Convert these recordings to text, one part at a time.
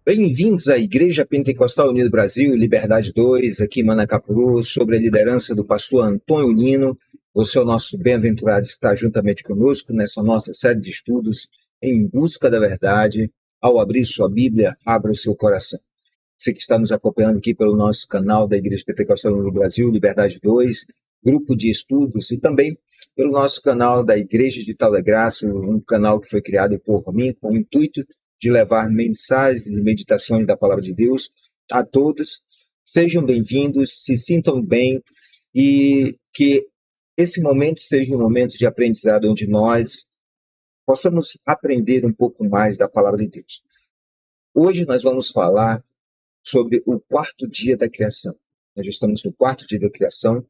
Bem-vindos à Igreja Pentecostal Unido Brasil, Liberdade 2, aqui em Manacapuru, sob a liderança do pastor Antônio Nino. Você é o nosso bem-aventurado estar juntamente conosco nessa nossa série de estudos em busca da verdade. Ao abrir sua Bíblia, abra o seu coração. Você que está nos acompanhando aqui pelo nosso canal da Igreja Pentecostal Unido Brasil, Liberdade 2, grupo de estudos, e também pelo nosso canal da Igreja de Tal da Graça, um canal que foi criado por mim com o intuito de levar mensagens e meditações da Palavra de Deus a todos. Sejam bem-vindos, se sintam bem e que esse momento seja um momento de aprendizado onde nós possamos aprender um pouco mais da Palavra de Deus. Hoje nós vamos falar sobre o quarto dia da criação. Nós já estamos no quarto dia da criação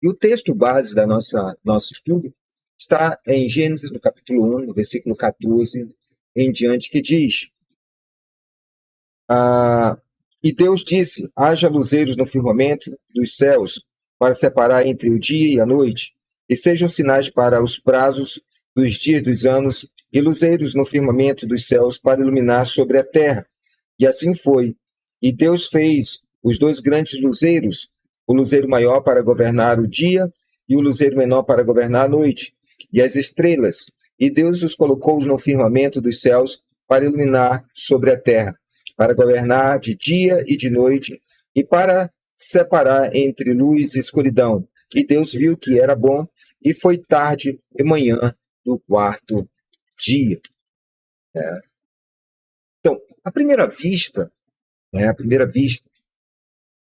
e o texto base da nosso estudo está em Gênesis, no capítulo 1, no versículo 14 em diante, que diz: E Deus disse, haja luzeiros no firmamento dos céus, para separar entre o dia e a noite, e sejam sinais para os prazos dos dias dos anos, e luzeiros no firmamento dos céus para iluminar sobre a terra. E assim foi. E Deus fez os dois grandes luzeiros, o luzeiro maior para governar o dia, e o luzeiro menor para governar a noite, e as estrelas. E Deus os colocou no firmamento dos céus para iluminar sobre a terra, para governar de dia e de noite, e para separar entre luz e escuridão. E Deus viu que era bom, e foi tarde e manhã do quarto dia. Então, à primeira vista,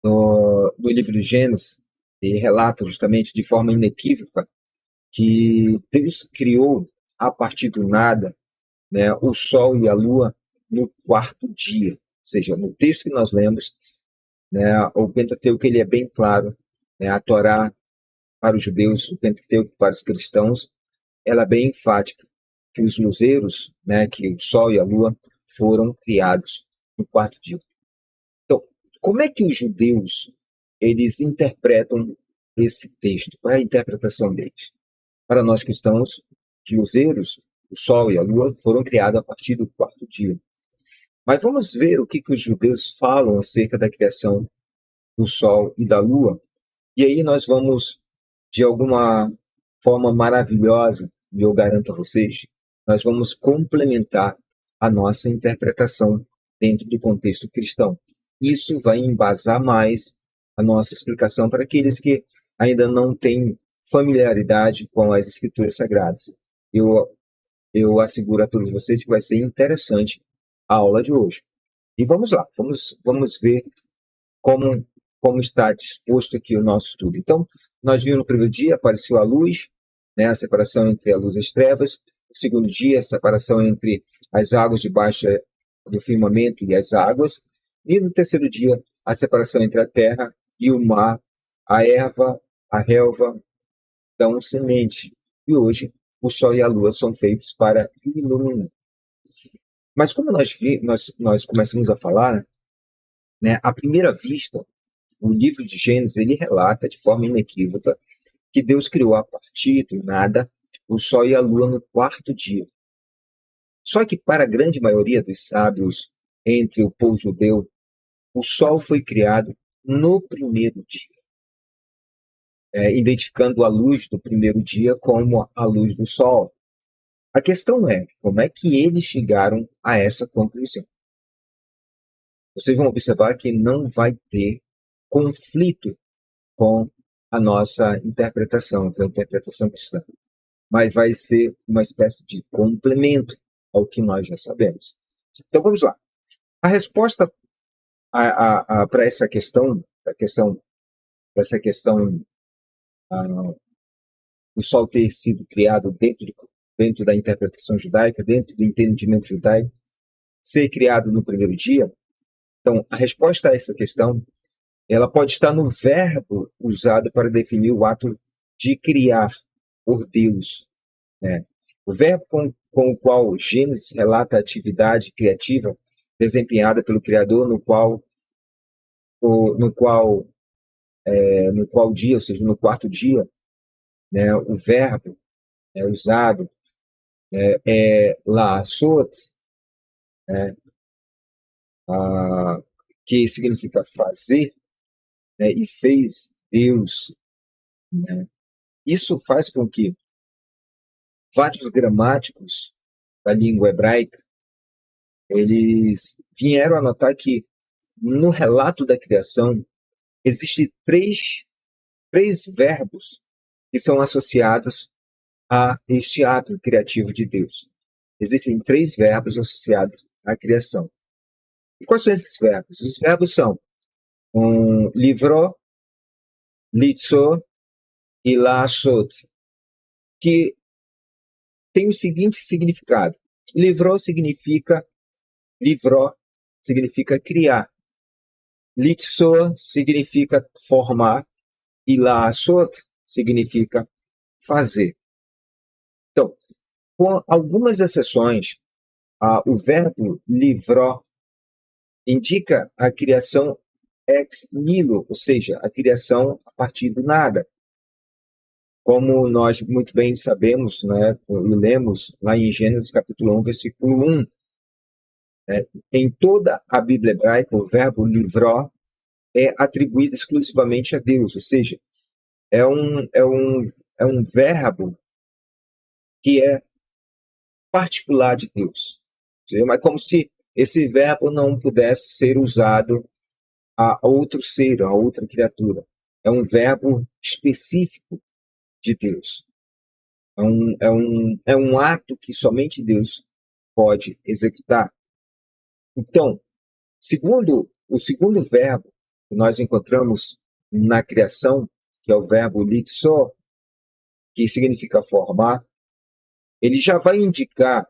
no livro de Gênesis, ele relata justamente de forma inequívoca que Deus criou a partir do nada, o Sol e a Lua no quarto dia. Ou seja, no texto que nós lemos, o Pentateuco ele é bem claro, a Torá para os judeus, o Pentateuco para os cristãos, ela é bem enfática, que os luzeiros, que o Sol e a Lua foram criados no quarto dia. Então, como é que os judeus eles interpretam esse texto? Qual é a interpretação deles? Para nós cristãos, os luzeiros, o Sol e a Lua foram criados a partir do quarto dia. Mas vamos ver o que os judeus falam acerca da criação do Sol e da Lua. E aí nós vamos, de alguma forma maravilhosa, e eu garanto a vocês, nós vamos complementar a nossa interpretação dentro do contexto cristão. Isso vai embasar mais a nossa explicação para aqueles que ainda não têm familiaridade com as Escrituras Sagradas. Eu asseguro a todos vocês que vai ser interessante a aula de hoje. E vamos lá, vamos ver como está disposto aqui o nosso estudo. Então, nós vimos no primeiro dia, apareceu a luz, a separação entre a luz e as trevas. No segundo dia, a separação entre as águas debaixo do firmamento e as águas. E no terceiro dia, a separação entre a terra e o mar, a erva, a relva, dão semente. E hoje, o sol e a lua são feitos para iluminar. Mas como nós começamos a falar, à primeira vista, o livro de Gênesis ele relata de forma inequívoca que Deus criou a partir do nada o sol e a lua no quarto dia. Só que para a grande maioria dos sábios entre o povo judeu, o sol foi criado no primeiro dia, identificando a luz do primeiro dia como a luz do sol. A questão é, como é que eles chegaram a essa conclusão? Vocês vão observar que não vai ter conflito com a nossa interpretação, com a interpretação cristã, mas vai ser uma espécie de complemento ao que nós já sabemos. Então vamos lá. A resposta para essa questão do sol ter sido criado dentro da interpretação judaica, dentro do entendimento judaico, ser criado no primeiro dia. Então, a resposta a essa questão, ela pode estar no verbo usado para definir o ato de criar por Deus. O verbo com o qual Gênesis relata a atividade criativa desempenhada pelo Criador, no qual dia, ou seja, no quarto dia, o verbo é usado , la'asot, ah, que significa fazer, né, e fez Deus, né? Isso faz com que vários gramáticos da língua hebraica, eles vieram a notar que no relato da criação existem três verbos que são associados a este ato criativo de Deus. Existem três verbos associados à criação. E quais são esses verbos? Os verbos são livrou, litzor e lashot, que tem o seguinte significado. Livrou significa criar. Litzor significa formar e lashot significa fazer. Então, com algumas exceções, o verbo livrou indica a criação ex nihilo, ou seja, a criação a partir do nada. Como nós muito bem sabemos, né, e lemos lá em Gênesis capítulo 1, versículo 1, né, em toda a Bíblia hebraica, o verbo livró é atribuído exclusivamente a Deus, ou seja, é um verbo que é particular de Deus. Mas como se esse verbo não pudesse ser usado a outro ser, a outra criatura. É um verbo específico de Deus. É um ato que somente Deus pode executar. Então, o segundo verbo que nós encontramos na criação, que é o verbo litzor, que significa formar, ele já vai indicar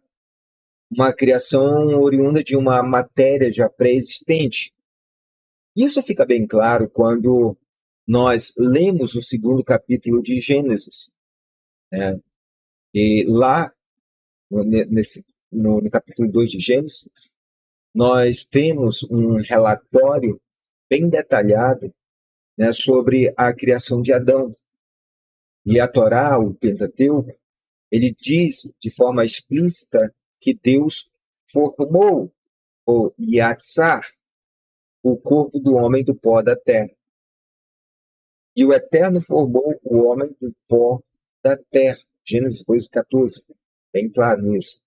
uma criação oriunda de uma matéria já pré-existente. Isso fica bem claro quando nós lemos o segundo capítulo de Gênesis, né? E lá, no capítulo 2 de Gênesis, nós temos um relatório bem detalhado, né, sobre a criação de Adão. E a Torá, o Pentateuco, ele diz de forma explícita que Deus formou, ou yatsar, o corpo do homem do pó da terra. E o Eterno formou o homem do pó da terra. Gênesis 2:14. Bem claro nisso.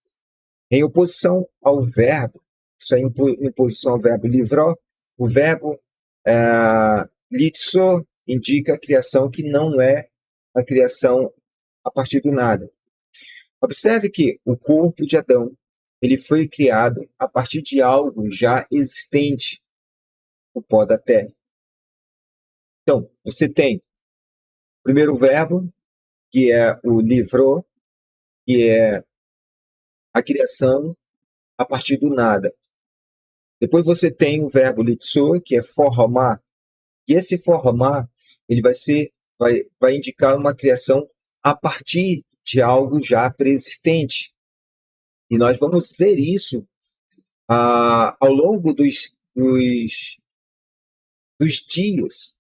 Em oposição ao verbo, isso é em oposição ao verbo livró, o verbo litzor indica a criação que não é a criação a partir do nada. Observe que o corpo de Adão, ele foi criado a partir de algo já existente, o pó da terra. Então, você tem o primeiro verbo, que é o livrou, que é a criação a partir do nada. Depois você tem o verbo litzor, que é formar. E esse formar, ele vai indicar uma criação a partir de algo já pré-existente. E nós vamos ver isso ao longo dos dias.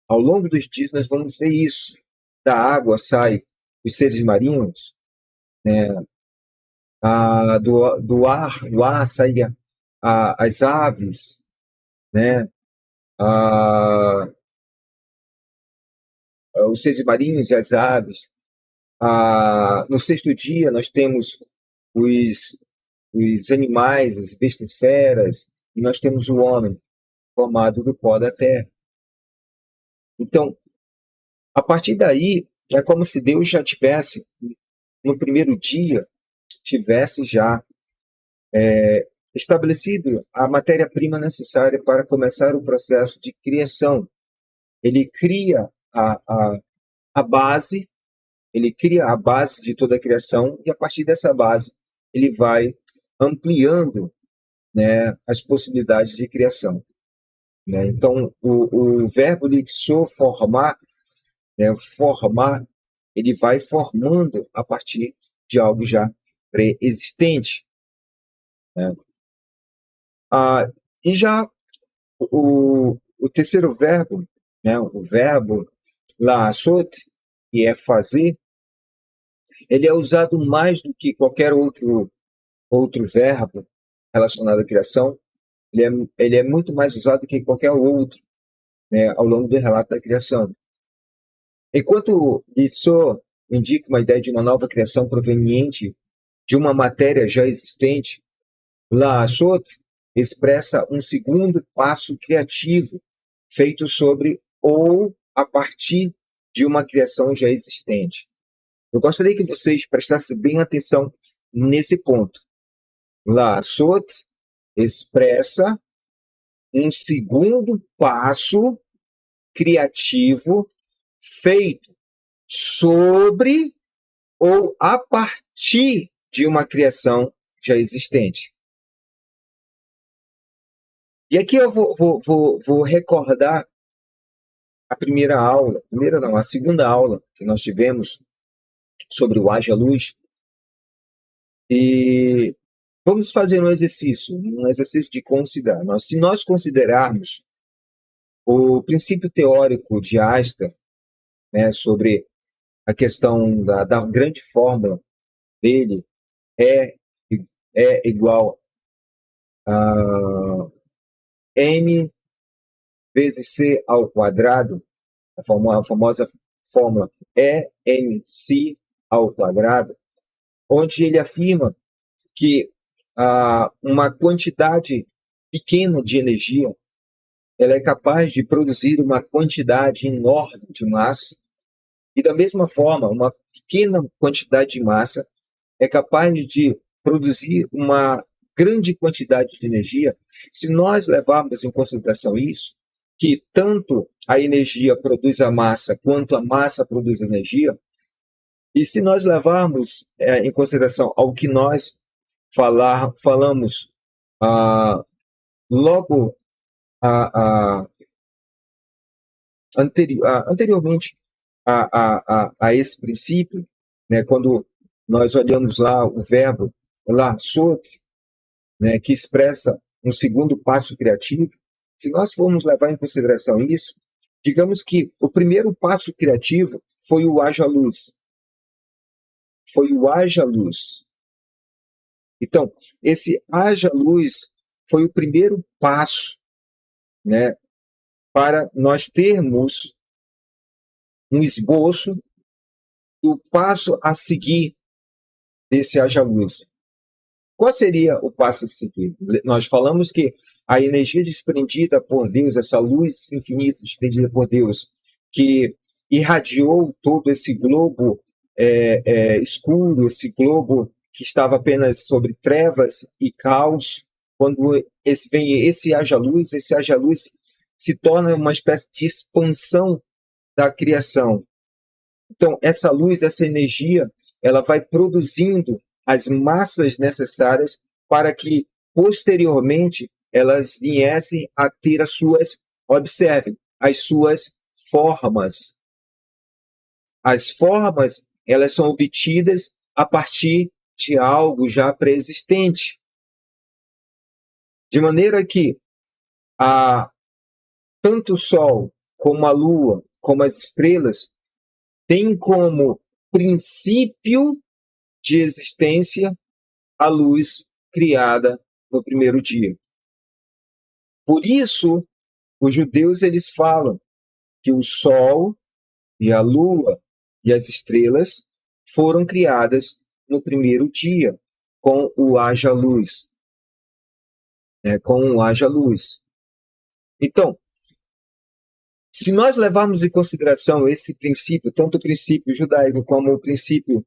Ao longo dos dias nós vamos ver isso. Da água sai os seres marinhos, né? Do ar sai as aves, né? Os seres marinhos e as aves. No sexto dia nós temos os animais, as bestas feras, e nós temos o homem formado do pó da terra. Então, a partir daí, é como se Deus já tivesse, no primeiro dia, tivesse já estabelecido a matéria-prima necessária para começar o processo de criação. Ele cria a base, ele cria a base de toda a criação, e a partir dessa base ele vai ampliando, né, as possibilidades de criação. Né? Então, o verbo litzor, formar, né, formar, ele vai formando a partir de algo já pré-existente. Né? E já o terceiro verbo, né, o verbo la'ashot, que é fazer, ele é usado mais do que qualquer outro verbo relacionado à criação, ele é muito mais usado que qualquer outro, né, ao longo do relato da criação. Enquanto Ditso indica uma ideia de uma nova criação proveniente de uma matéria já existente, La Achot expressa um segundo passo criativo feito sobre ou a partir de uma criação já existente. Eu gostaria que vocês prestassem bem atenção nesse ponto. La Achot expressa um segundo passo criativo feito sobre ou a partir de uma criação já existente. E aqui eu vou recordar a a segunda aula que nós tivemos sobre o Haja Luz. E vamos fazer um exercício de considerar. Se nós considerarmos o princípio teórico de Einstein, né, sobre a questão da grande fórmula dele, é igual a m vezes c ao quadrado, a famosa fórmula EmC ao quadrado, onde ele afirma que uma quantidade pequena de energia ela é capaz de produzir uma quantidade enorme de massa, e da mesma forma, uma pequena quantidade de massa é capaz de produzir uma grande quantidade de energia, se nós levarmos em consideração isso, que tanto a energia produz a massa, quanto a massa produz a energia, e se nós levarmos em consideração ao que nós falamos logo anteriormente a esse princípio, né, quando nós olhamos lá o verbo lá, sot, né, que expressa um segundo passo criativo, se nós formos levar em consideração isso, digamos que o primeiro passo criativo foi o haja luz. Foi o haja luz. Então, esse haja luz foi o primeiro passo, né, para nós termos um esboço do passo a seguir desse haja luz. Qual seria o passo a seguir? Nós falamos que a energia desprendida por Deus, essa luz infinita desprendida por Deus, que irradiou todo esse globo escuro, esse globo que estava apenas sobre trevas e caos, quando vem esse haja luz se torna uma espécie de expansão da criação. Então, essa luz, essa energia, ela vai produzindo as massas necessárias para que, posteriormente, elas viessem a ter observem, as suas formas. As formas, elas são obtidas a partir de algo já pré-existente. De maneira que tanto o Sol, como a Lua, como as estrelas, têm como princípio de existência a luz criada no primeiro dia. Por isso, os judeus eles falam que o Sol e a Lua e as estrelas foram criadas no primeiro dia, com o haja luz. Com o haja luz. Então, se nós levarmos em consideração esse princípio, tanto o princípio judaico como o princípio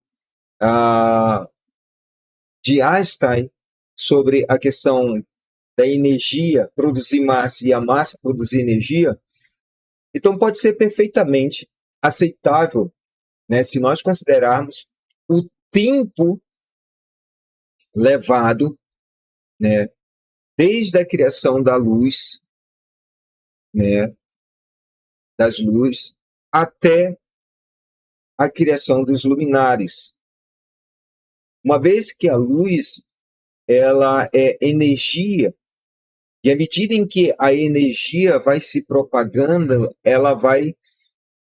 de Einstein, sobre a questão da energia produzir massa e a massa produzir energia, então pode ser perfeitamente aceitável, né, se nós considerarmos o tempo levado, né, desde a criação da luz, né, das luzes, até a criação dos luminares. Uma vez que a luz ela é energia, e à medida em que a energia vai se propagando, ela vai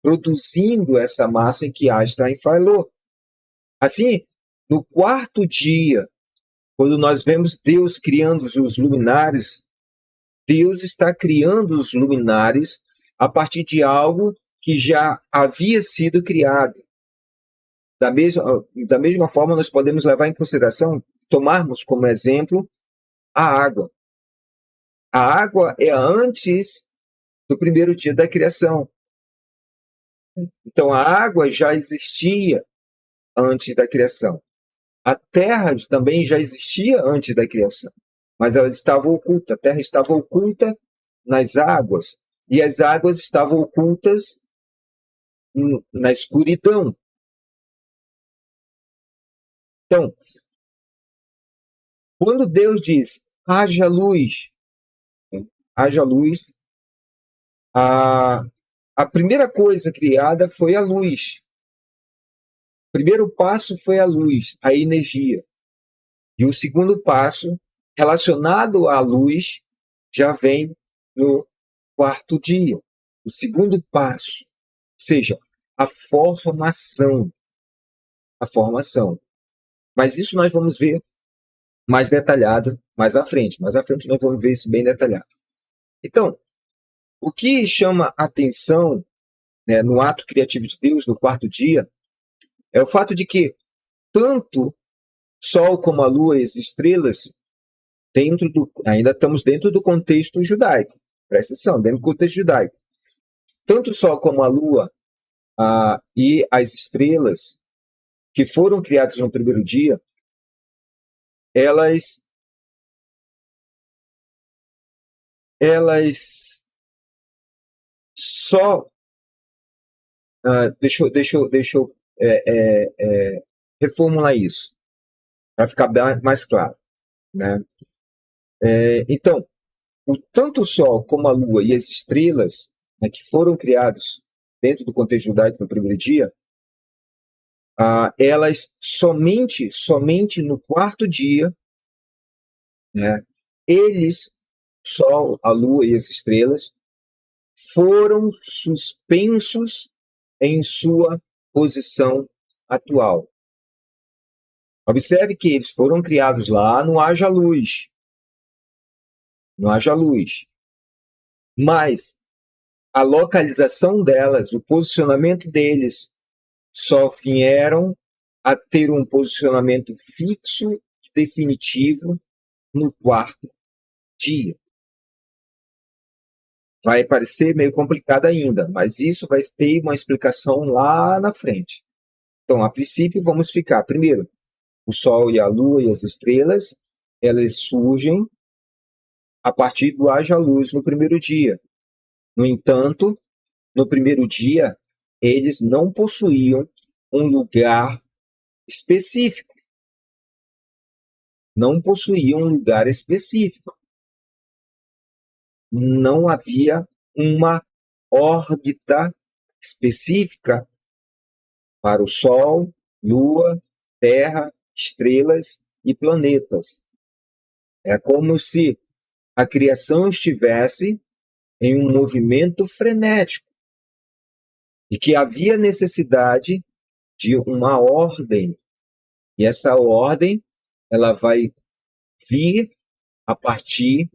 produzindo essa massa em que Einstein falou. Assim, no quarto dia, quando nós vemos Deus criando os luminares, Deus está criando os luminares a partir de algo que já havia sido criado. Da mesma forma, nós podemos levar em consideração, tomarmos como exemplo, a água. A água é antes do primeiro dia da criação. Então, a água já existia antes da criação. A terra também já existia antes da criação, mas ela estava oculta. A terra estava oculta nas águas, e as águas estavam ocultas na escuridão. Então, quando Deus diz, haja luz, a primeira coisa criada foi a luz. O primeiro passo foi a luz, a energia. E o segundo passo, relacionado à luz, já vem no quarto dia. O segundo passo, ou seja, a formação. A formação. Mas isso nós vamos ver mais detalhado mais à frente. Mais à frente nós vamos ver isso bem detalhado. Então, o que chama atenção, né, no ato criativo de Deus, no quarto dia, é o fato de que tanto Sol como a Lua e as estrelas, ainda estamos dentro do contexto judaico. Presta atenção, dentro do contexto judaico. Tanto o Sol como a Lua e as estrelas que foram criadas no primeiro dia, elas só... deixa eu reformular isso, para ficar mais claro, né? Então, tanto o Sol como a Lua e as estrelas, né, que foram criados dentro do contexto judaico no primeiro dia, elas somente no quarto dia, né, eles, Sol, a Lua e as estrelas, foram suspensos em sua posição atual. Observe que eles foram criados lá no haja luz. No haja luz. Mas a localização delas, o posicionamento deles, só vieram a ter um posicionamento fixo e definitivo no quarto dia. Vai parecer meio complicado ainda, mas isso vai ter uma explicação lá na frente. Então, a princípio, vamos ficar. Primeiro, o Sol e a Lua e as estrelas, elas surgem a partir do haja luz no primeiro dia. No entanto, no primeiro dia, eles não possuíam um lugar específico. Não possuíam um lugar específico. Não havia uma órbita específica para o Sol, Lua, Terra, estrelas e planetas. É como se a criação estivesse em um movimento frenético e que havia necessidade de uma ordem. E essa ordem, ela vai vir a partir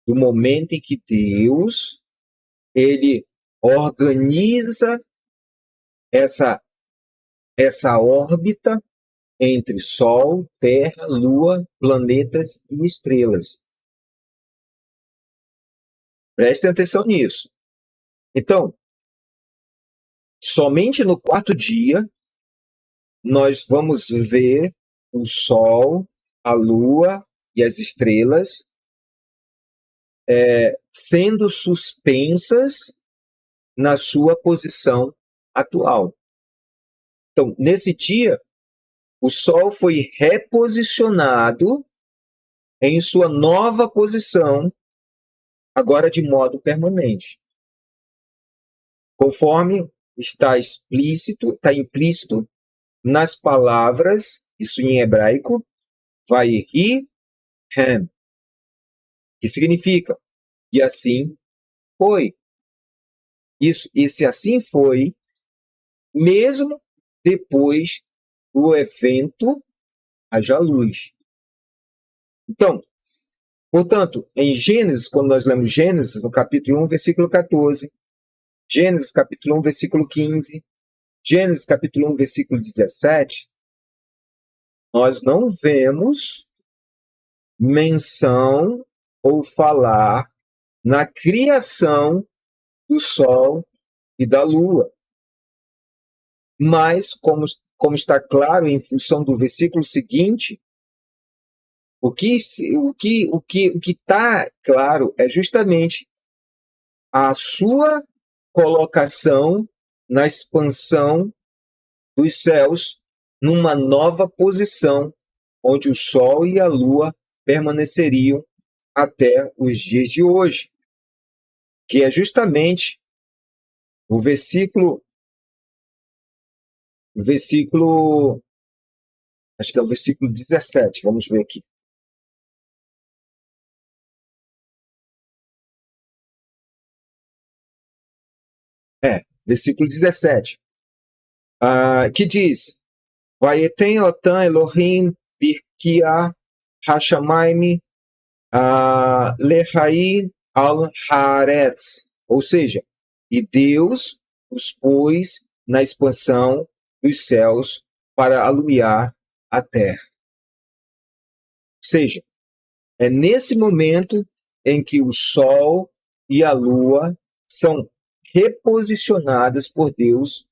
do momento em que Deus, ele organiza essa órbita entre Sol, Terra, Lua, planetas e estrelas. Prestem atenção nisso. Então, somente no quarto dia, nós vamos ver o Sol, a Lua e as estrelas sendo suspensas na sua posição atual. Então, nesse dia, o Sol foi reposicionado em sua nova posição, agora de modo permanente. Conforme está implícito nas palavras, isso em hebraico, Vayhi Hem, que significa, e assim foi. Esse assim foi, mesmo depois do evento haja luz. Então, Portanto, em Gênesis, quando nós lemos Gênesis, no capítulo 1, versículo 14, Gênesis capítulo 1, versículo 15, Gênesis capítulo 1, versículo 17, nós não vemos menção ou falar na criação do Sol e da Lua. Mas, como está claro em função do versículo seguinte, o que está claro é justamente a sua colocação na expansão dos céus numa nova posição, onde o Sol e a Lua permaneceriam até os dias de hoje, que é justamente o versículo, acho que é o versículo 17, vamos ver aqui. Versículo 17, que diz: Vayetem otan Elohim birkia hashamayim lechai al haaretz. Ou seja, e Deus os pôs na expansão dos céus para alumiar a terra. Ou seja, é nesse momento em que o Sol e a Lua são reposicionadas por Deus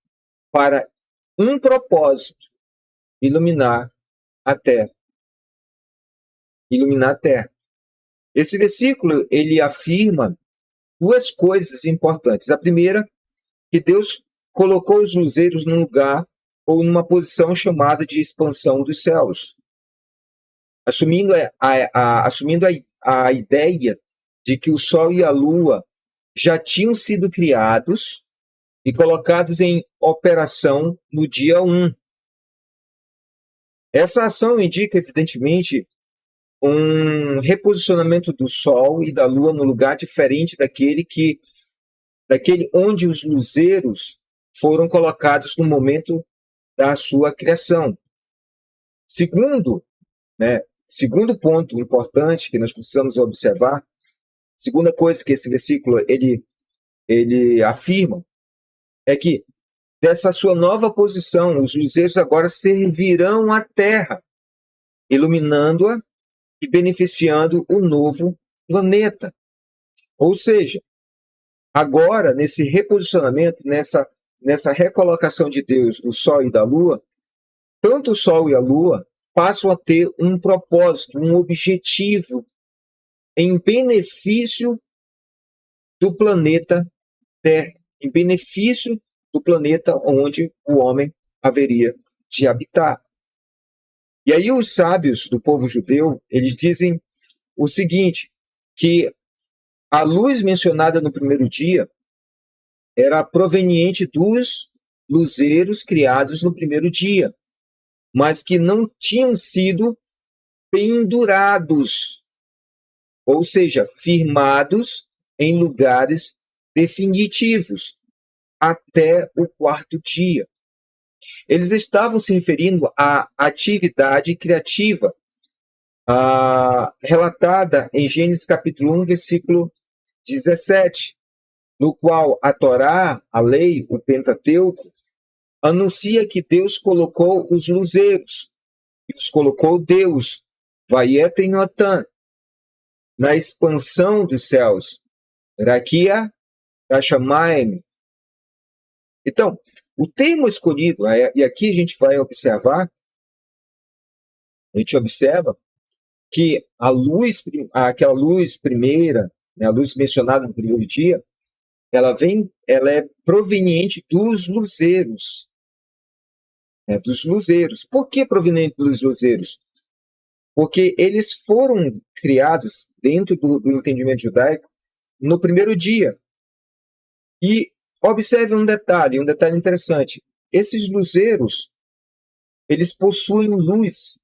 para um propósito: iluminar a terra. Iluminar a terra. Esse versículo, ele afirma duas coisas importantes. A primeira, que Deus colocou os luzeiros num lugar ou numa posição chamada de expansão dos céus, assumindo a ideia de que o Sol e a Lua já tinham sido criados e colocados em operação no dia 1. Essa ação indica, evidentemente, um reposicionamento do Sol e da Lua no lugar diferente daquele onde os luzeiros foram colocados no momento da sua criação. Segundo ponto importante que nós precisamos observar, segunda coisa que esse versículo ele afirma, é que dessa sua nova posição, os luzeiros agora servirão a terra, iluminando-a e beneficiando o novo planeta. Ou seja, agora, nesse reposicionamento, nessa recolocação de Deus do Sol e da Lua, tanto o Sol e a Lua passam a ter um propósito, um objetivo em benefício do planeta Terra, em benefício do planeta onde o homem haveria de habitar. E aí os sábios do povo judeu, eles dizem o seguinte, que a luz mencionada no primeiro dia era proveniente dos luzeiros criados no primeiro dia, mas que não tinham sido pendurados, ou seja, firmados em lugares definitivos até o quarto dia. Eles estavam se referindo à atividade criativa relatada em Gênesis capítulo 1, versículo 17, no qual a Torá, a lei, o Pentateuco, anuncia que Deus colocou os luzeiros, e os colocou Deus, Vayetem otan, na expansão dos céus, Rakia Hashamayim. Então, o termo escolhido, e aqui a gente vai observar, a gente observa que aquela luz primeira, né, a luz mencionada no primeiro dia, ela é proveniente dos luzeiros. Dos luzeiros. Por que proveniente dos luzeiros? Porque eles foram criados dentro do entendimento judaico no primeiro dia. E observe um detalhe interessante. Esses luzeiros, eles possuem luz.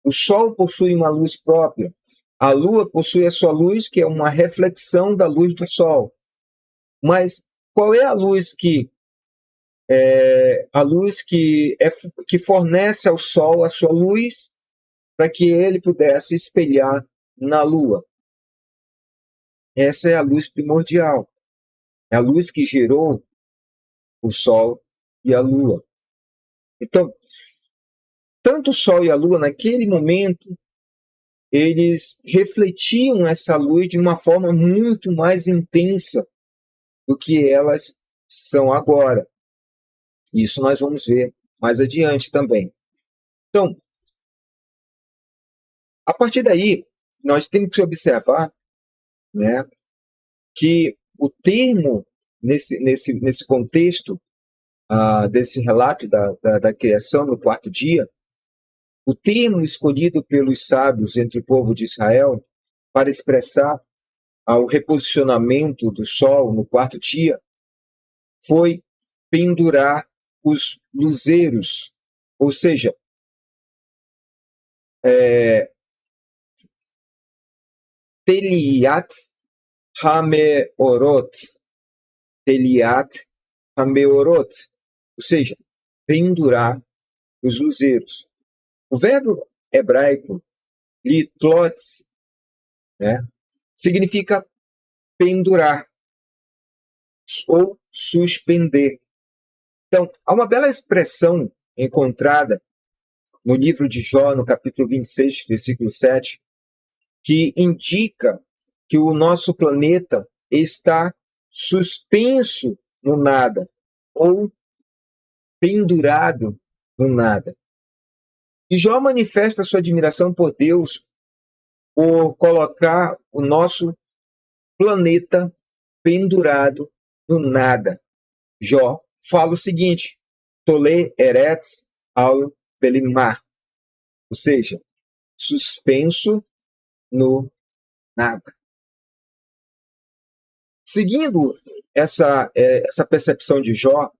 O Sol possui uma luz própria. A Lua possui a sua luz, que é uma reflexão da luz do Sol. Mas qual é a luz que fornece ao Sol a sua luz para que ele pudesse espelhar na Lua? essa é a luz primordial. É a luz que gerou o Sol e a Lua. Então, tanto o Sol e a Lua, naquele momento, eles refletiam essa luz de uma forma muito mais intensa do que elas são agora. Isso nós vamos ver mais adiante também. Então, a partir daí, nós temos que observar, né, que o termo, nesse contexto desse relato da criação no quarto dia, o termo escolhido pelos sábios entre o povo de Israel para expressar o reposicionamento do sol no quarto dia foi pendurar os luzeiros, ou seja, Teliat Hameorot, Teliat Hameorot, ou seja, pendurar os luzeiros. O verbo hebraico litlot, né, significa pendurar ou suspender. Então, há uma bela expressão encontrada no livro de Jó, no capítulo 26, versículo 7, que indica que o nosso planeta está suspenso no nada ou pendurado no nada. E Jó manifesta sua admiração por Deus por colocar o nosso planeta pendurado no nada. Jó fala o seguinte: Tole eretz al belimar, ou seja, suspenso no nada. Seguindo essa percepção de Jó,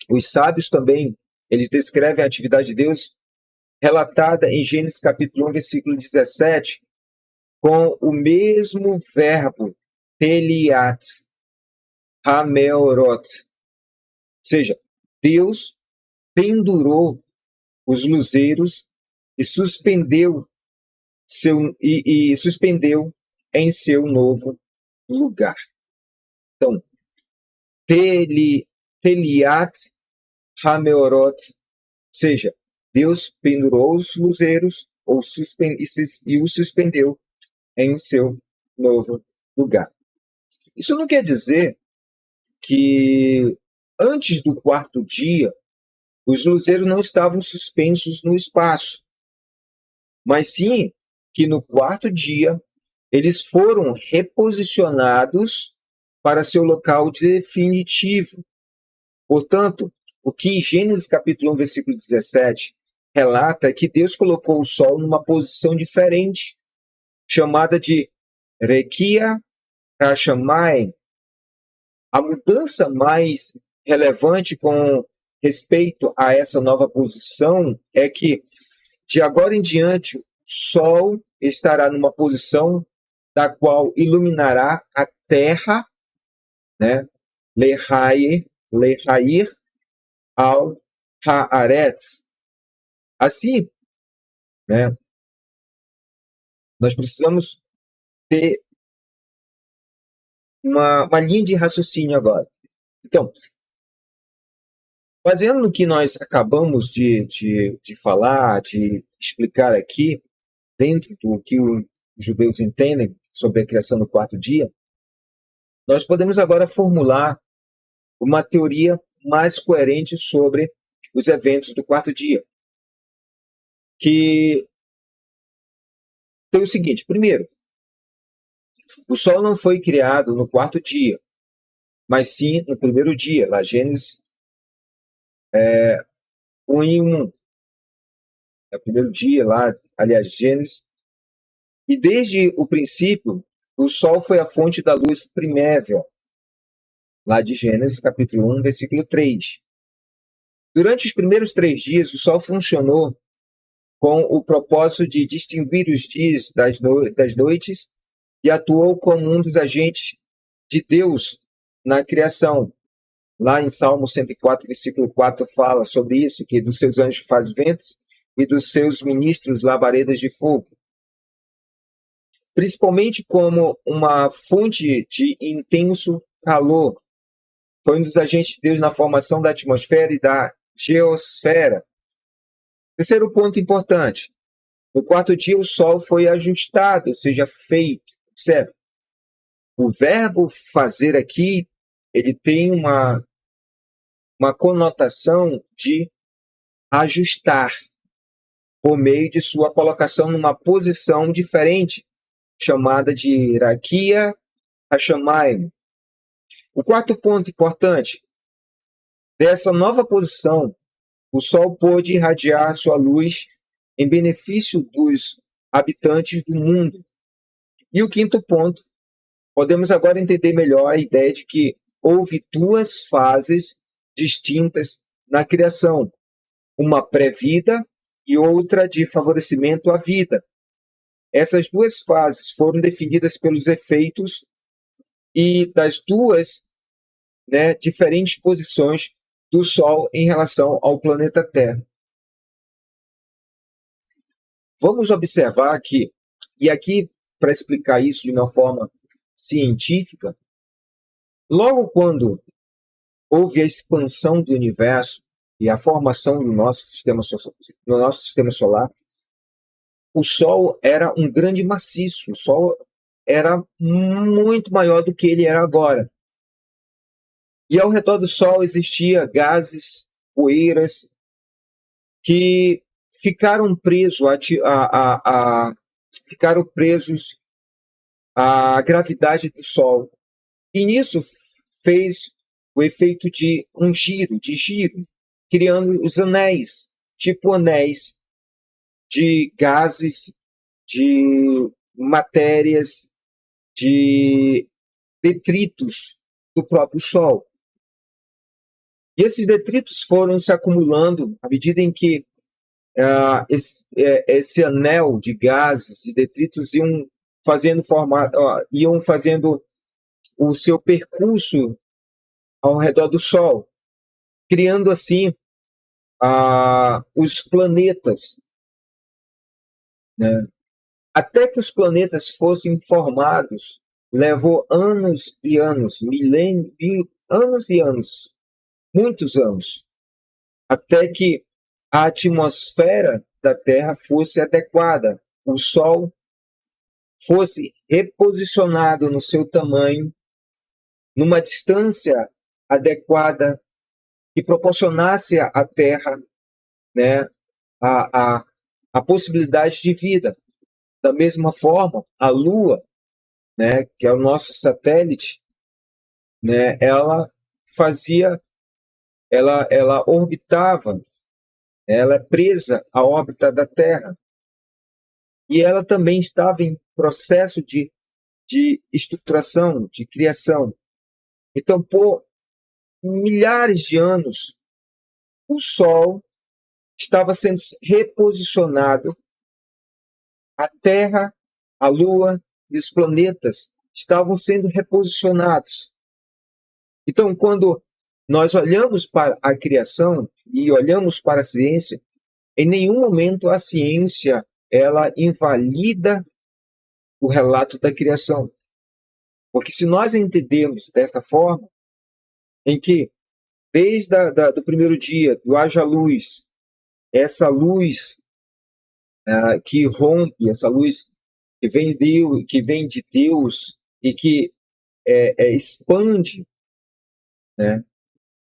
os sábios também, eles descrevem a atividade de Deus relatada em Gênesis capítulo 1, versículo 17, com o mesmo verbo, teliat, hameorot. Ou seja, Deus pendurou os luzeiros e suspendeu suspendeu em seu novo lugar. Então, teliat hameorot, ou seja, Deus pendurou os luzeiros e os suspendeu em seu novo lugar. Isso não quer dizer que antes do quarto dia os luzeiros não estavam suspensos no espaço, mas sim que no quarto dia eles foram reposicionados para seu local definitivo. Portanto, o que Gênesis capítulo 1, versículo 17 relata é que Deus colocou o sol numa posição diferente, chamada de Rekia Hashamayim. A mudança mais relevante com respeito a essa nova posição é que, de agora em diante, o sol estará numa posição da qual iluminará a terra, né? Lehair al haaretz. Assim, né, nós precisamos ter uma linha de raciocínio agora. Então, baseando no que nós acabamos de falar, de explicar aqui, dentro do que os judeus entendem sobre a criação do quarto dia, nós podemos agora formular uma teoria mais coerente sobre os eventos do quarto dia. Que tem o seguinte: primeiro, o sol não foi criado no quarto dia, mas sim no primeiro dia, lá Gênesis 1 em 1. É o primeiro dia lá, aliás, Gênesis. E desde o princípio, o sol foi a fonte da luz primévia, lá de Gênesis capítulo 1, versículo 3. Durante os primeiros 3 dias, o sol funcionou com o propósito de distinguir os dias das noites e atuou como um dos agentes de Deus na criação. Lá em Salmo 104, versículo 4, fala sobre isso, que dos seus anjos faz ventos e dos seus ministros labaredas de fogo. principalmente como uma fonte de intenso calor. Foi um dos agentes de Deus na formação da atmosfera e da geosfera. Terceiro ponto importante. No quarto dia, o Sol foi ajustado, ou seja, feito. Observe. O verbo fazer aqui, ele tem uma conotação de ajustar, por meio de sua colocação numa posição diferente, chamada de hierarquia Hashamayim. O quarto ponto importante, dessa nova posição, o Sol pôde irradiar sua luz em benefício dos habitantes do mundo. E o quinto ponto, podemos agora entender melhor a ideia de que houve duas fases distintas na criação, uma pré-vida e outra de favorecimento à vida. Essas duas fases foram definidas pelos efeitos e das duas, diferentes posições do Sol em relação ao planeta Terra. Vamos observar que, e aqui para explicar isso de uma forma científica, logo quando houve a expansão do universo e a formação do nosso sistema solar, o Sol era um grande maciço, o Sol era muito maior do que ele era agora. E ao redor do Sol existia gases, poeiras, que ficaram presos à gravidade do Sol. E nisso fez o efeito de um giro, criando os anéis, tipo anéis de gases, de matérias, de detritos do próprio Sol. E esses detritos foram se acumulando à medida em que esse anel de gases e detritos iam fazendo o seu percurso ao redor do Sol, criando assim os planetas, né? Até que os planetas fossem formados, levou anos e anos, anos e anos, muitos anos, até que a atmosfera da Terra fosse adequada, o Sol fosse reposicionado no seu tamanho, numa distância adequada, que proporcionasse à Terra, a possibilidade de vida. Da mesma forma, a Lua, que é o nosso satélite, ela orbitava, ela é presa à órbita da Terra. E ela também estava em processo de estruturação, de criação. Então, por milhares de anos, o Sol estava sendo reposicionado, a Terra, a Lua e os planetas estavam sendo reposicionados. Então, quando nós olhamos para a criação e olhamos para a ciência, em nenhum momento a ciência ela invalida o relato da criação. Porque se nós entendermos desta forma, em que desde do primeiro dia, do haja luz, essa luz que rompe, essa luz que vem de Deus e que expande,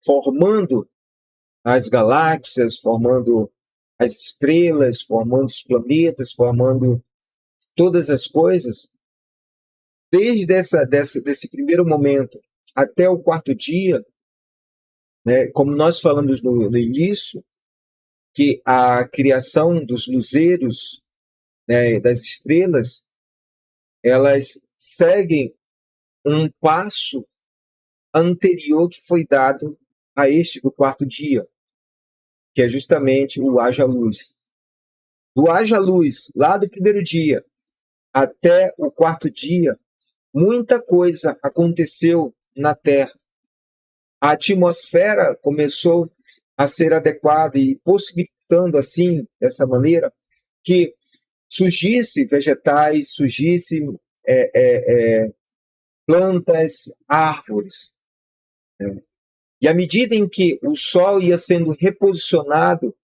formando as galáxias, formando as estrelas, formando os planetas, formando todas as coisas, desde desse primeiro momento até o quarto dia, como nós falamos no início, que a criação dos luzeiros, das estrelas, elas seguem um passo anterior que foi dado a este do quarto dia, que é justamente o haja luz. Do haja luz, lá do primeiro dia até o quarto dia, muita coisa aconteceu na Terra. A atmosfera começou a ser adequada e possibilitando assim, dessa maneira, que surgisse vegetais, surgisse plantas, árvores. Né? E à medida em que o Sol ia sendo reposicionado,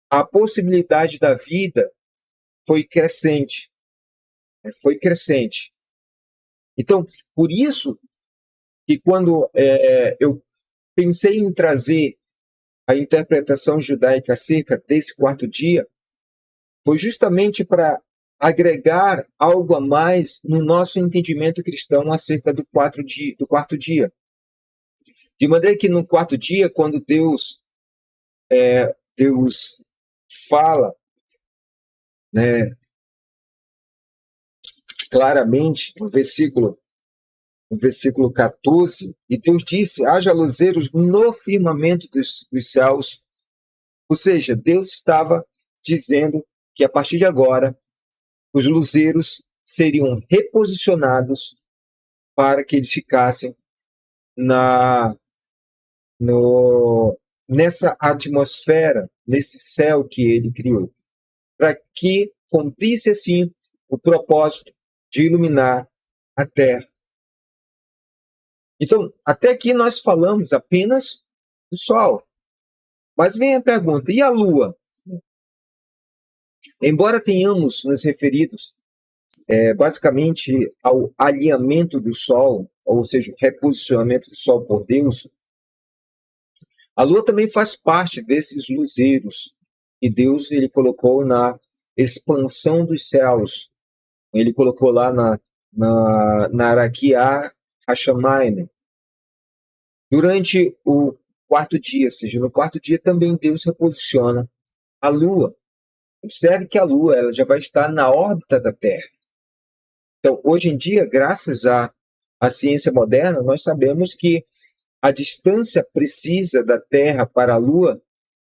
a possibilidade da vida foi crescente. Foi crescente. Então, por isso que quando eu pensei em trazer a interpretação judaica acerca desse quarto dia, foi justamente para agregar algo a mais no nosso entendimento cristão acerca do quarto dia. De maneira que no quarto dia, quando Deus fala, né, claramente no versículo 14, e Deus disse: haja luzeiros no firmamento dos céus. Ou seja, Deus estava dizendo que a partir de agora os luzeiros seriam reposicionados para que eles ficassem nessa atmosfera, nesse céu que ele criou, para que cumprisse assim o propósito de iluminar a terra. Então, até aqui nós falamos apenas do Sol. Mas vem a pergunta, e a Lua? Embora tenhamos nos referidos basicamente ao alinhamento do Sol, ou seja, o reposicionamento do Sol por Deus, a Lua também faz parte desses luzeiros que Deus ele colocou na expansão dos céus. Ele colocou lá na Araquia Hashamayim. Durante o quarto dia, ou seja, no quarto dia também Deus reposiciona a Lua. Observe que a Lua ela já vai estar na órbita da Terra. Então, hoje em dia, graças à ciência moderna, nós sabemos que a distância precisa da Terra para a Lua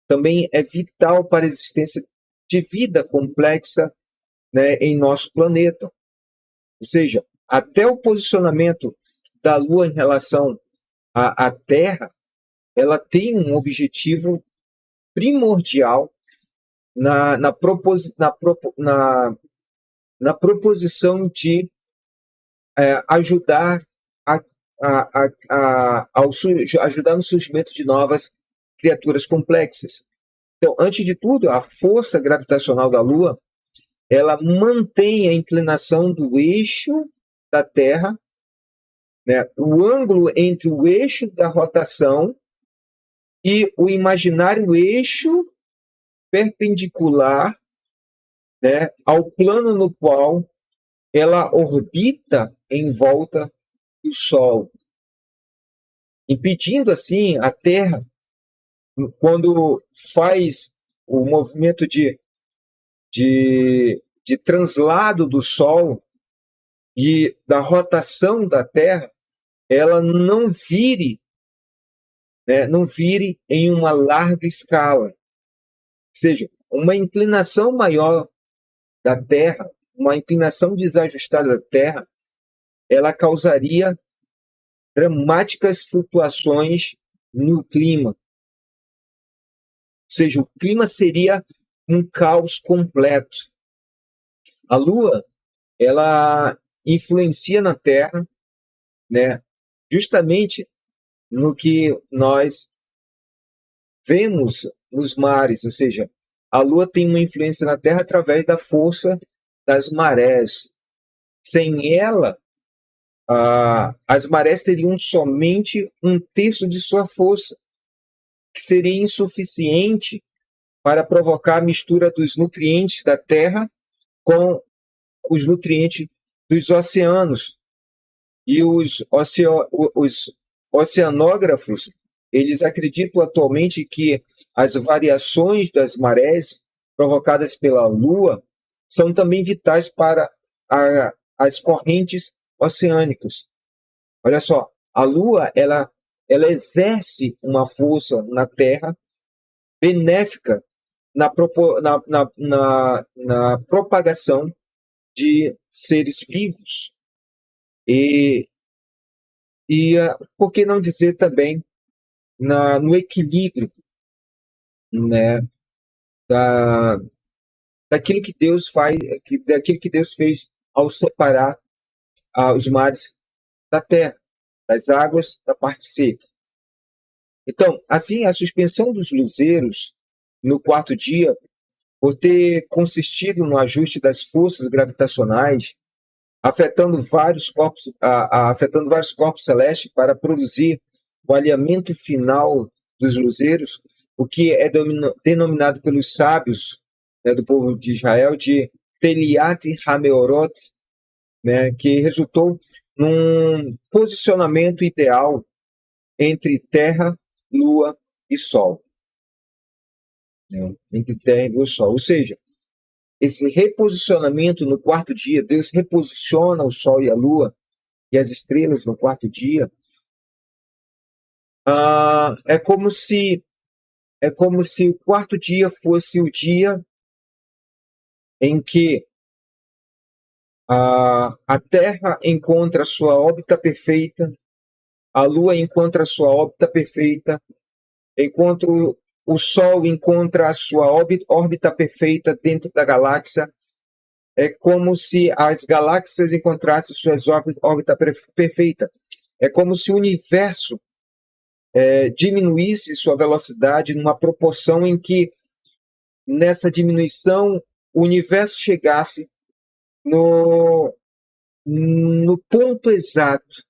também é vital para a existência de vida complexa, né, em nosso planeta. Ou seja, até o posicionamento da Lua em relação à Terra, ela tem um objetivo primordial na proposição de ajudar ajudar no surgimento de novas criaturas complexas. Então, antes de tudo, a força gravitacional da Lua, ela mantém a inclinação do eixo da Terra, né, o ângulo entre o eixo da rotação e o imaginário eixo perpendicular, né, ao plano no qual ela orbita em volta do Sol, impedindo assim a Terra, quando faz o movimento de translado do Sol e da rotação da Terra, ela não vire em uma larga escala. Ou seja, uma inclinação maior da Terra, uma inclinação desajustada da Terra, ela causaria dramáticas flutuações no clima. Ou seja, o clima seria um caos completo. A Lua, ela influencia na Terra, né, justamente no que nós vemos nos mares, ou seja, a Lua tem uma influência na Terra através da força das marés. Sem ela, as marés teriam somente um terço de sua força, que seria insuficiente para provocar a mistura dos nutrientes da Terra com os nutrientes dos oceanos. E os oceanógrafos, eles acreditam atualmente que as variações das marés provocadas pela Lua são também vitais para as correntes oceânicas. Olha só, a Lua ela exerce uma força na Terra benéfica na propagação de seres vivos. E por que não dizer também no equilíbrio, né, daquilo que Deus faz, daquilo que Deus fez ao separar os mares da terra, das águas da parte seca. Então, assim, a suspensão dos luzeiros no quarto dia, por ter consistido no ajuste das forças gravitacionais, afetando vários corpos celestes para produzir o alinhamento final dos luzeiros, o que é denominado pelos sábios, né, do povo de Israel de Teliat Hameorot, né, que resultou num posicionamento ideal entre Terra, Lua e Sol. Né, entre Terra, Lua e Sol. Ou seja, esse reposicionamento no quarto dia, Deus reposiciona o Sol e a Lua e as estrelas no quarto dia. É como se o quarto dia fosse o dia em que a Terra encontra a sua órbita perfeita, a Lua encontra a sua órbita perfeita, enquanto o Sol encontra a sua órbita perfeita dentro da galáxia. É como se as galáxias encontrassem suas órbitas perfeitas. É como se o universo diminuísse sua velocidade numa proporção em que, nessa diminuição, o universo chegasse no ponto exato,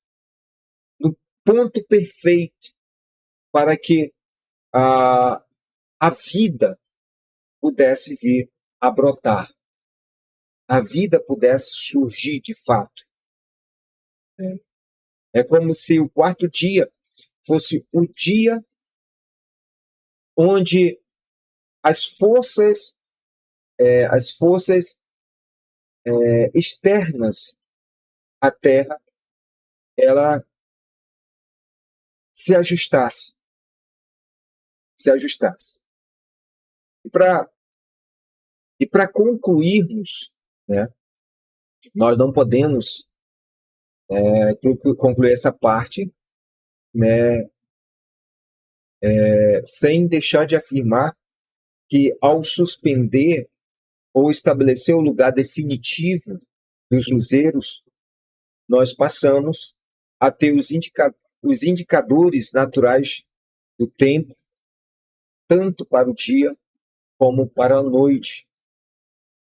no ponto perfeito, para que a vida pudesse vir a brotar, a vida pudesse surgir de fato. É como se o quarto dia fosse o dia onde as forças externas à Terra, ela se ajustasse. E para concluirmos, né, nós não podemos concluir essa parte, né, sem deixar de afirmar que, ao suspender ou estabelecer o lugar definitivo dos luzeiros, nós passamos a ter os indicadores naturais do tempo, tanto para o dia como para a noite.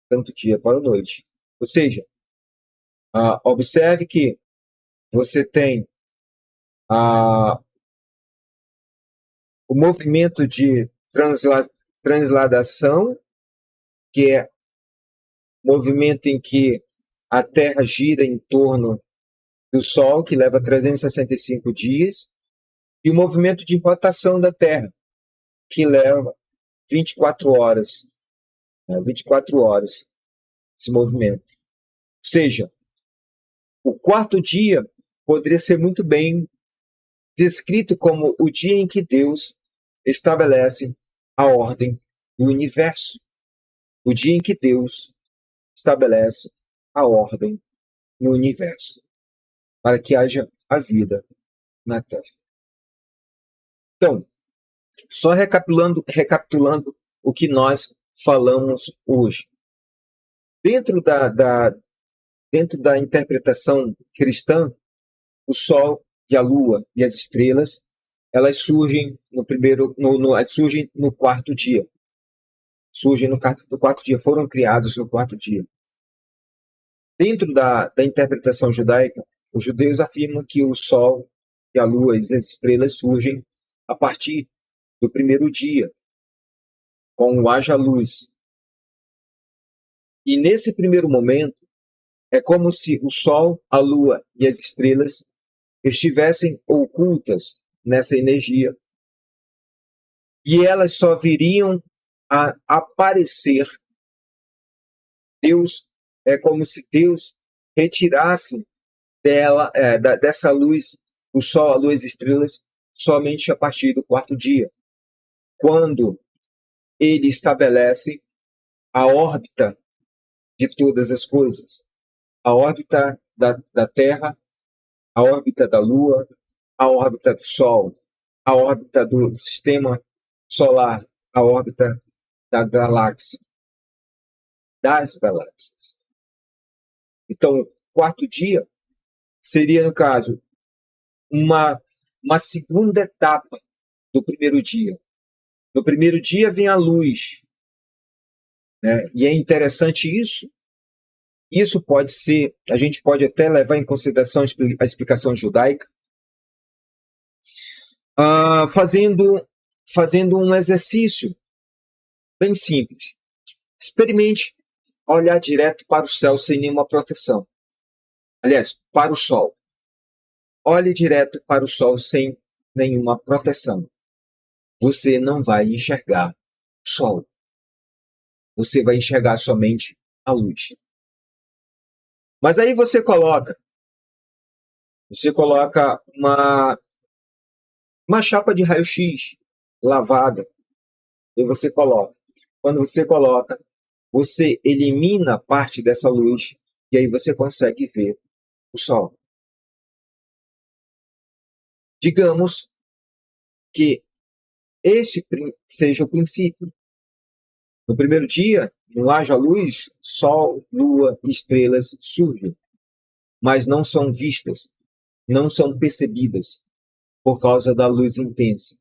Tanto dia para a noite. Ou seja, observe que você tem o movimento de transladação, que é o movimento em que a Terra gira em torno do Sol, que leva 365 dias, e o movimento de rotação da Terra, que leva 24 horas. 24 horas esse movimento. Ou seja, o quarto dia poderia ser muito bem descrito como o dia em que Deus estabelece a ordem do universo. O dia em que Deus estabelece a ordem no universo, para que haja a vida na Terra. Então, só recapitulando o que nós falamos hoje. Dentro da interpretação cristã, o Sol e a Lua e as estrelas, elas surgem surgem no quarto dia. Surgem no quarto dia, foram criados no quarto dia. Dentro da interpretação judaica, os judeus afirmam que o Sol e a Lua e as estrelas surgem a partir do primeiro dia, com o haja luz. E nesse primeiro momento, é como se o Sol, a Lua e as estrelas estivessem ocultas nessa energia. E elas só viriam a aparecer. É como se Deus retirasse dessa luz, o Sol, a Lua e as estrelas, somente a partir do quarto dia, quando ele estabelece a órbita de todas as coisas, a órbita da Terra, a órbita da Lua, a órbita do Sol, a órbita do sistema solar, a órbita das galáxias. Então, o quarto dia seria, no caso, uma segunda etapa do primeiro dia. No primeiro dia vem a luz, né? E é interessante isso. Isso pode ser, a gente pode até levar em consideração a explicação judaica, fazendo um exercício bem simples. Experimente olhar direto para o céu sem nenhuma proteção. Aliás, para o sol. Olhe direto para o sol sem nenhuma proteção. Você não vai enxergar o sol. Você vai enxergar somente a luz. Mas aí você coloca uma chapa de raio-x lavada. E você coloca. Quando você coloca, você elimina parte dessa luz e aí você consegue ver o sol. Digamos que esse seja o princípio. No primeiro dia, não haja luz, sol, lua e estrelas surgem, mas não são vistas, não são percebidas por causa da luz intensa.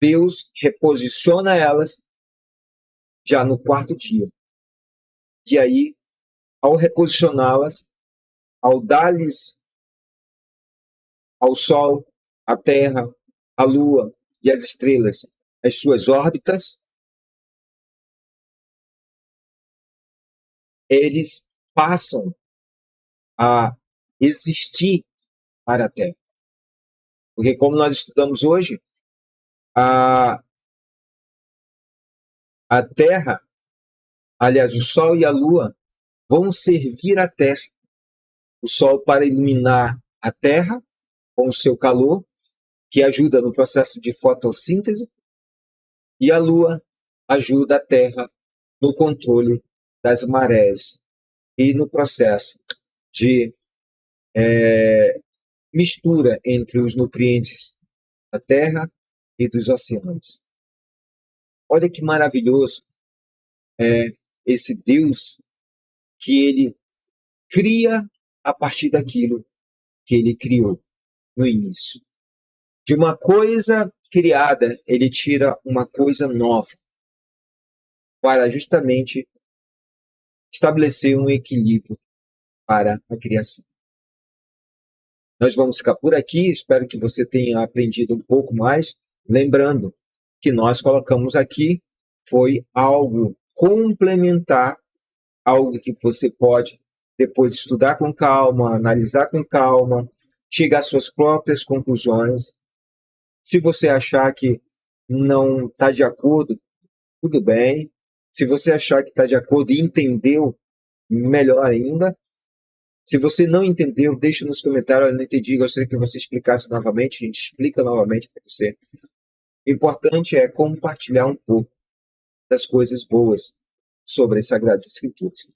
Deus reposiciona elas já no quarto dia. E aí, ao reposicioná-las, ao dar-lhes ao sol, à terra, à lua e às estrelas as suas órbitas, eles passam a existir para a Terra. Porque como nós estudamos hoje, a Terra, aliás, o Sol e a Lua vão servir à Terra. O Sol para iluminar a Terra com o seu calor, que ajuda no processo de fotossíntese, e a Lua ajuda a Terra no controle das marés e no processo de mistura entre os nutrientes da Terra e dos oceanos. Olha que maravilhoso é esse Deus que ele cria a partir daquilo que ele criou no início. De uma coisa criada, ele tira uma coisa nova para justamente estabelecer um equilíbrio para a criação. Nós vamos ficar por aqui, espero que você tenha aprendido um pouco mais, lembrando que nós colocamos aqui foi algo complementar, algo que você pode depois estudar com calma, analisar com calma, chegar às suas próprias conclusões. Se você achar que não está de acordo, tudo bem. Se você achar que está de acordo e entendeu, melhor ainda. Se você não entendeu, deixa nos comentários. Eu não entendi, gostaria que você explicasse novamente. A gente explica novamente para você. O importante é compartilhar um pouco das coisas boas sobre as Sagradas Escrituras.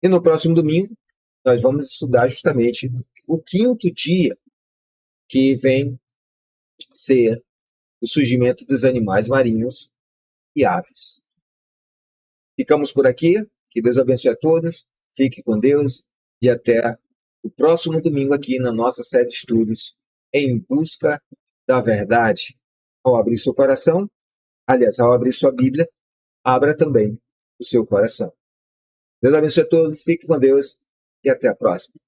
E no próximo domingo, nós vamos estudar justamente o quinto dia, que vem ser o surgimento dos animais marinhos e aves. Ficamos por aqui. Que Deus abençoe a todos. Fique com Deus. E até o próximo domingo aqui na nossa série de estudos Em Busca da Verdade. Ao abrir seu coração, aliás, ao abrir sua Bíblia, abra também o seu coração. Deus abençoe a todos, fique com Deus e até a próxima.